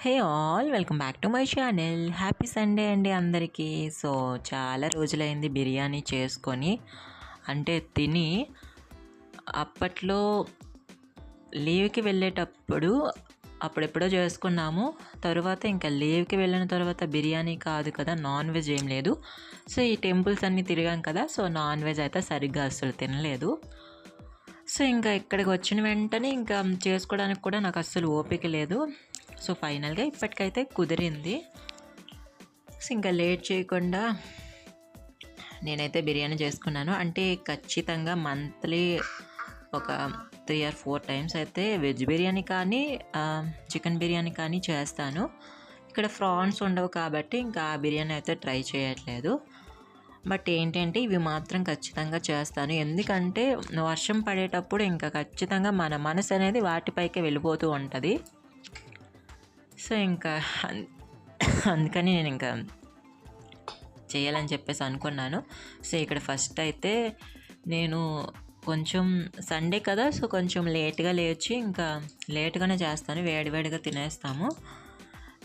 Hey all welcome back to my channel. Happy Sunday అండి అందరికీ. So చాలా రోజులైంది బిర్యానీ చేసుకొని, అంటే తిని. అప్పట్లో లీవ్కి వెళ్ళేటప్పుడు అప్పుడెప్పుడో చేసుకున్నాము. తర్వాత ఇంకా లీవ్కి వెళ్ళిన తర్వాత బిర్యానీ కాదు కదా, నాన్ వెజ్ ఏం లేదు. సో ఈ టెంపుల్స్ అన్నీ తిరిగాం కదా, సో నాన్ వెజ్ అయితే సరిగ్గా అస్సలు తినలేదు. సో ఇంకా ఇక్కడికి వచ్చిన వెంటనే ఇంకా చేసుకోవడానికి కూడా నాకు అస్సలు ఓపిక లేదు. సో ఫైనల్గా ఇప్పటికైతే కుదిరింది. సో ఇంకా లేట్ చేయకుండా నేనైతే బిర్యానీ చేసుకున్నాను. అంటే ఖచ్చితంగా మంత్లీ ఒక 3 or 4 టైమ్స్ అయితే వెజ్ బిర్యానీ కానీ చికెన్ బిర్యానీ కానీ చేస్తాను. ఇక్కడ ఫ్రాన్స్ ఉండవు కాబట్టి ఇంకా ఆ బిర్యానీ అయితే ట్రై చేయట్లేదు. బట్ ఏంటంటే ఇవి మాత్రం ఖచ్చితంగా చేస్తాను. ఎందుకంటే వర్షం పడేటప్పుడు ఇంకా ఖచ్చితంగా మన మనసు అనేది వాటిపైకే వెళ్ళిపోతూ ఉంటుంది. సో ఇంకా అందుకని నేను ఇంకా చేయాలని చెప్పేసి అనుకున్నాను. సో ఇక్కడ ఫస్ట్ అయితే నేను కొంచెం సండే కదా, సో కొంచెం లేట్గా లేచి ఇంకా లేట్గానే చేస్తాను, వేడివేడిగా తినేస్తాము.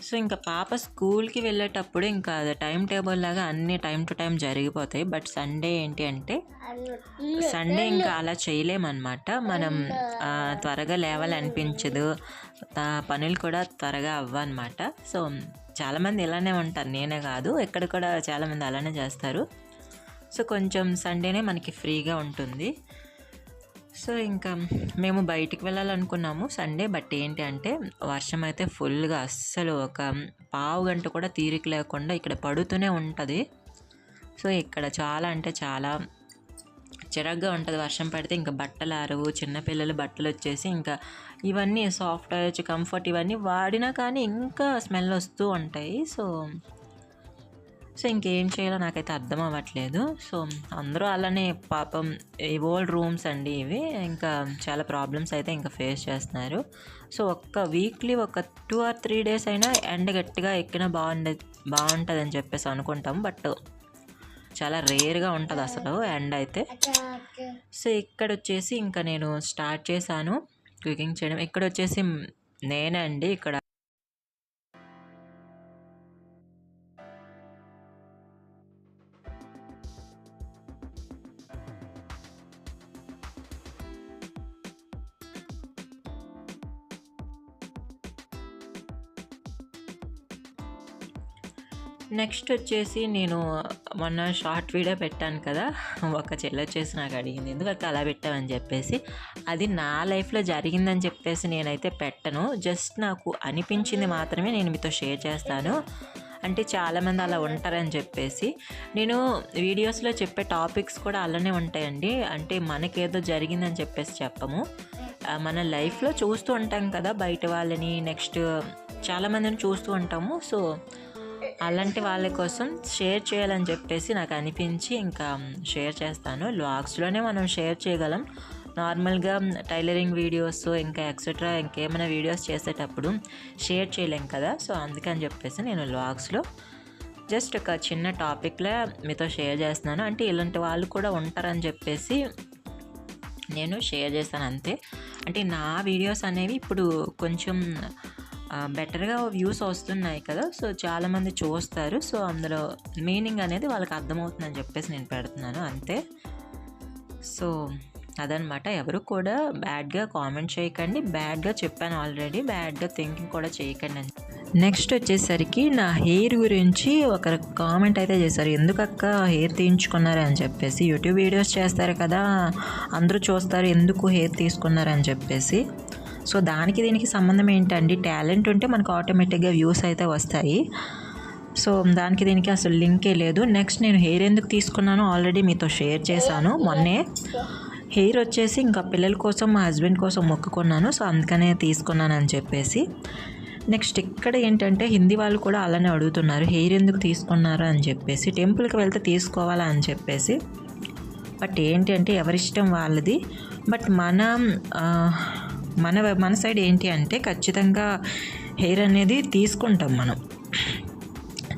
సో ఇంకా పాప స్కూల్కి వెళ్ళేటప్పుడు ఇంకా అది టైం టేబుల్ లాగా అన్నీ టైం టు టైం జరిగిపోతాయి. బట్ సండే ఏంటి అంటే సండే ఇంకా అలా చేయలేమన్నమాట. మనం త్వరగా లేవాలనిపించదు, పనులు కూడా త్వరగా అవ్వన్నమాట. సో చాలామంది ఇలానే ఉంటారు, నేనే కాదు, ఇక్కడ కూడా చాలామంది అలానే చేస్తారు. సో కొంచెం సండేనే మనకి ఫ్రీగా ఉంటుంది. సో ఇంకా మేము బయటికి వెళ్ళాలనుకున్నాము సండే. బట్ ఏంటి అంటే వర్షం అయితే ఫుల్గా అస్సలు ఒక పావు గంట కూడా తీరిక లేకుండా ఇక్కడ పడుతూనే ఉంటుంది. సో ఇక్కడ చాలా అంటే చాలా చిరాగ్గా ఉంటుంది. వర్షం పడితే ఇంకా బట్టలు ఆరవు, చిన్నపిల్లల బట్టలు వచ్చేసి ఇంకా ఇవన్నీ సాఫ్ట్ టచ్ కంఫర్ట్ ఇవన్నీ వాడినా కానీ ఇంకా స్మెల్ వస్తూ ఉంటాయి. సో ఇంకేం చేయాలో నాకైతే అర్థం అవ్వట్లేదు. సో అందరూ అలానే పాపం ఈ ఓల్డ్ రూమ్స్ అండి ఇవి, ఇంకా చాలా ప్రాబ్లమ్స్ అయితే ఇంకా ఫేస్ చేస్తున్నారు. సో వీక్లీ ఒక 2 or 3 days అయినా ఎండ గట్టిగా ఎక్కినా బాగుంటుంది అని చెప్పేసి అనుకుంటాం. బట్ చాలా రేర్గా ఉంటుంది అసలు ఎండ అయితే. సో ఇక్కడ వచ్చేసి ఇంకా నేను స్టార్ట్ చేశాను కుకింగ్ చేయడం. ఇక్కడ వచ్చేసి నేనే అండి ఇక్కడ నెక్స్ట్ వచ్చేసి నేను మొన్న షార్ట్ వీడియో పెట్టాను కదా, ఒక చెల్లి వచ్చేసి నాకు అడిగింది ఎందుకు అలా పెట్టామని చెప్పేసి. అది నా లైఫ్లో జరిగిందని చెప్పేసి నేనైతే పెట్టను, జస్ట్ నాకు అనిపించింది మాత్రమే నేను మీతో షేర్ చేస్తాను. అంటే చాలామంది అలా ఉంటారని చెప్పేసి నేను వీడియోస్లో చెప్పే టాపిక్స్ కూడా అలానే ఉంటాయండి. అంటే మనకేదో జరిగిందని చెప్పేసి చెప్పము, మన లైఫ్లో చూస్తూ ఉంటాం కదా బయట వాళ్ళని, నెక్స్ట్ చాలామందిని చూస్తూ ఉంటాము. సో అలాంటి వాళ్ళ కోసం షేర్ చేయాలని చెప్పేసి నాకు అనిపించి ఇంకా షేర్ చేస్తాను. వ్లాగ్స్లోనే మనం షేర్ చేయగలం, నార్మల్గా టైలరింగ్ వీడియోస్ ఇంకా ఎక్సెట్రా ఇంకేమైనా వీడియోస్ చేసేటప్పుడు షేర్ చేయలేం కదా. సో అందుకని చెప్పేసి నేను వ్లాగ్స్లో జస్ట్ ఒక చిన్న టాపిక్లో మీతో షేర్ చేస్తున్నాను. అంటే ఇలాంటి వాళ్ళు కూడా ఉంటారని చెప్పేసి నేను షేర్ చేస్తాను అంతే. అంటే నా వీడియోస్ అనేవి ఇప్పుడు కొంచెం బెటర్గా వ్యూస్ వస్తున్నాయి కదా, సో చాలామంది చూస్తారు. సో అందులో మీనింగ్ అనేది వాళ్ళకి అర్థమవుతుందని చెప్పేసి నేను పెడుతున్నాను అంతే. సో అదనమాట. ఎవరు కూడా బ్యాడ్గా కామెంట్ చేయకండి, బ్యాడ్గా చెప్పాను ఆల్రెడీ, బ్యాడ్గా థింకింగ్ కూడా చేయకండి అని. నెక్స్ట్ వచ్చేసరికి నా హెయిర్ గురించి ఒక కామెంట్ అయితే చేశారు, ఎందుకక్క హెయిర్ తీయించుకున్నారు అని చెప్పేసి. యూట్యూబ్ వీడియోస్ చేస్తారు కదా, అందరూ చూస్తారు, ఎందుకు హెయిర్ తీసుకున్నారు అని చెప్పేసి. సో దానికి దీనికి సంబంధం ఏంటండి, టాలెంట్ ఉంటే మనకు ఆటోమేటిక్గా వ్యూస్ అయితే వస్తాయి. సో దానికి దీనికి అసలు లింకే లేదు. నెక్స్ట్ నేను హెయిర్ ఎందుకు తీసుకున్నానో ఆల్రెడీ మీతో షేర్ చేశాను మొన్నే. హెయిర్ వచ్చేసి ఇంకా పిల్లల కోసం మా హస్బెండ్ కోసం మొక్కుకున్నాను, సో అందుకనే తీసుకున్నాను అని చెప్పేసి. నెక్స్ట్ ఇక్కడ ఏంటంటే హిందీ వాళ్ళు కూడా అలానే అడుగుతున్నారు హెయిర్ ఎందుకు తీసుకున్నారు అని చెప్పేసి, టెంపుల్కి వెళ్తే తీసుకోవాలా అని చెప్పేసి. బట్ ఏంటి అంటే ఎవరిష్టం వాళ్ళది. బట్ మన సైడ్ ఏంటి అంటే ఖచ్చితంగా హెయిర్ అనేది తీసుకుంటాం మనం.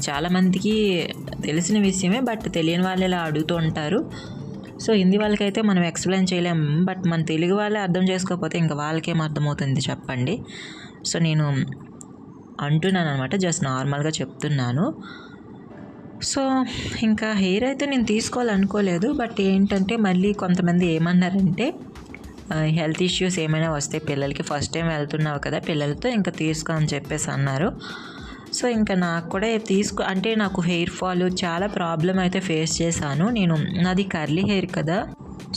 చాలామందికి తెలిసిన విషయమే, బట్ తెలియని వాళ్ళు ఇలా అడుగుతూ ఉంటారు. సో హిందీ వాళ్ళకైతే మనం ఎక్స్ప్లెయిన్ చేయలేం, బట్ మన తెలుగు వాళ్ళే అర్థం చేసుకోకపోతే ఇంకా వాళ్ళకేం అర్థమవుతుంది చెప్పండి. సో నేను అంటున్నాను అనమాట, జస్ట్ నార్మల్గా చెప్తున్నాను. సో ఇంకా హెయిర్ అయితే నేను తీసుకోవాలనుకోలేదు. బట్ ఏంటంటే మళ్ళీ కొంతమంది ఏమన్నారంటే హెల్త్ ఇష్యూస్ ఏమైనా వస్తే పిల్లలకి, ఫస్ట్ టైం వెళ్తున్నావు కదా పిల్లలతో, ఇంకా తీసుకో అని చెప్పేసి అన్నారు. సో ఇంకా నాకు కూడా అంటే నాకు హెయిర్ ఫాల్ చాలా ప్రాబ్లం అయితే ఫేస్ చేశాను నేను. నాది కర్లీ హెయిర్ కదా,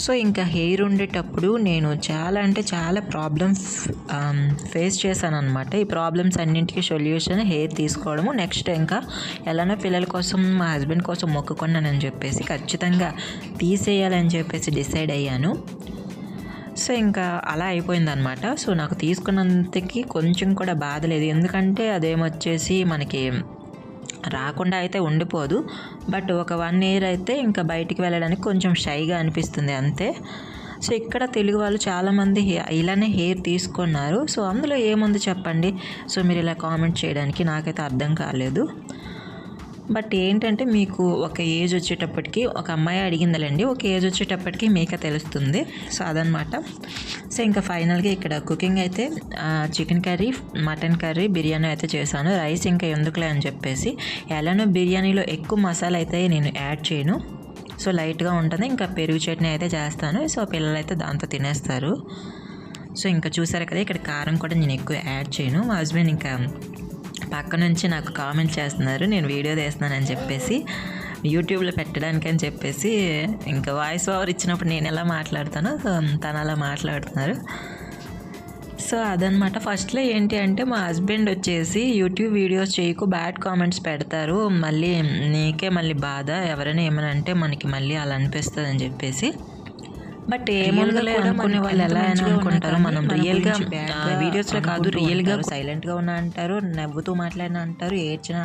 సో ఇంకా హెయిర్ ఉండేటప్పుడు నేను చాలా అంటే చాలా ప్రాబ్లమ్స్ ఫేస్ చేశాను అనమాట. ఈ ప్రాబ్లమ్స్ అన్నింటికి సొల్యూషన్ హెయిర్ తీసుకోవడము. నెక్స్ట్ ఇంకా ఎలానో పిల్లల కోసం, మా హస్బెండ్ కోసం మొక్కుకున్నానని చెప్పేసి ఖచ్చితంగా తీసేయాలని చెప్పేసి డిసైడ్ అయ్యాను. సో ఇంకా అలా అయిపోయిందనమాట. సో నాకు తీసుకున్నంతకి కొంచెం కూడా బాధ లేదు, ఎందుకంటే అదేమొచ్చేసి మనకి రాకుండా అయితే ఉండిపోదు. బట్ ఒక 1 ఇయర్ అయితే ఇంకా బయటికి వెళ్ళడానికి కొంచెం షైగా అనిపిస్తుంది అంతే. సో ఇక్కడ తెలుగు వాళ్ళు చాలామంది ఇలానే హెయిర్ తీసుకున్నారు. సో అందులో ఏముంది చెప్పండి? సో మీరు ఇలా కామెంట్ చేయడానికి నాకైతే అర్థం కాలేదు. బట్ ఏంటంటే మీకు ఒక ఏజ్ వచ్చేటప్పటికి, ఒక అమ్మాయి అడిగిందిలేండి, ఒక ఏజ్ వచ్చేటప్పటికి మీకే తెలుస్తుంది. సో అదనమాట. సో ఇంకా ఫైనల్గా ఇక్కడ కుకింగ్ అయితే chicken curry, mutton curry, biryani అయితే చేశాను. రైస్ ఇంకా ఎందుకులే అని చెప్పేసి, ఎలానో బిర్యానీలో ఎక్కువ మసాలా అయితే నేను యాడ్ చేయను. సో లైట్గా ఉంటుంది. ఇంకా పెరుగు చట్నీ అయితే చేస్తాను. సో పిల్లలు అయితే దాంతో తినేస్తారు. సో ఇంకా చూసారు కదా, ఇక్కడ కారం కూడా నేను ఎక్కువ యాడ్ చేయను. మా హస్బెండ్ ఇంకా పక్క నుంచి నాకు కామెంట్ చేస్తున్నారు, నేను వీడియో తీస్తున్నానని చెప్పేసి, యూట్యూబ్లో పెట్టడానికి అని చెప్పేసి. ఇంకా వాయిస్ ఓవర్ ఇచ్చినప్పుడు నేను ఎలా మాట్లాడతానో తను అలా మాట్లాడుతున్నారు. సో అదనమాట. ఫస్ట్లో ఏంటి అంటే మా హస్బెండ్ వచ్చేసి యూట్యూబ్ వీడియోస్ చేయకు, బ్యాడ్ కామెంట్స్ పెడతారు, మళ్ళీ నీకే మళ్ళీ బాధ, ఎవరైనా ఏమైనా అంటే మనకి మళ్ళీ అలా అనిపిస్తుంది అని చెప్పేసి. బట్ ఏమోలే అనుకునే వాళ్ళు ఎలా అని అనుకుంటారు. మనం రియల్గా వీడియోస్లో కాదు, రియల్గా సైలెంట్గా ఉన్నా అంటారు, నవ్వుతూ మాట్లాడినా అంటారు, ఏడ్చినా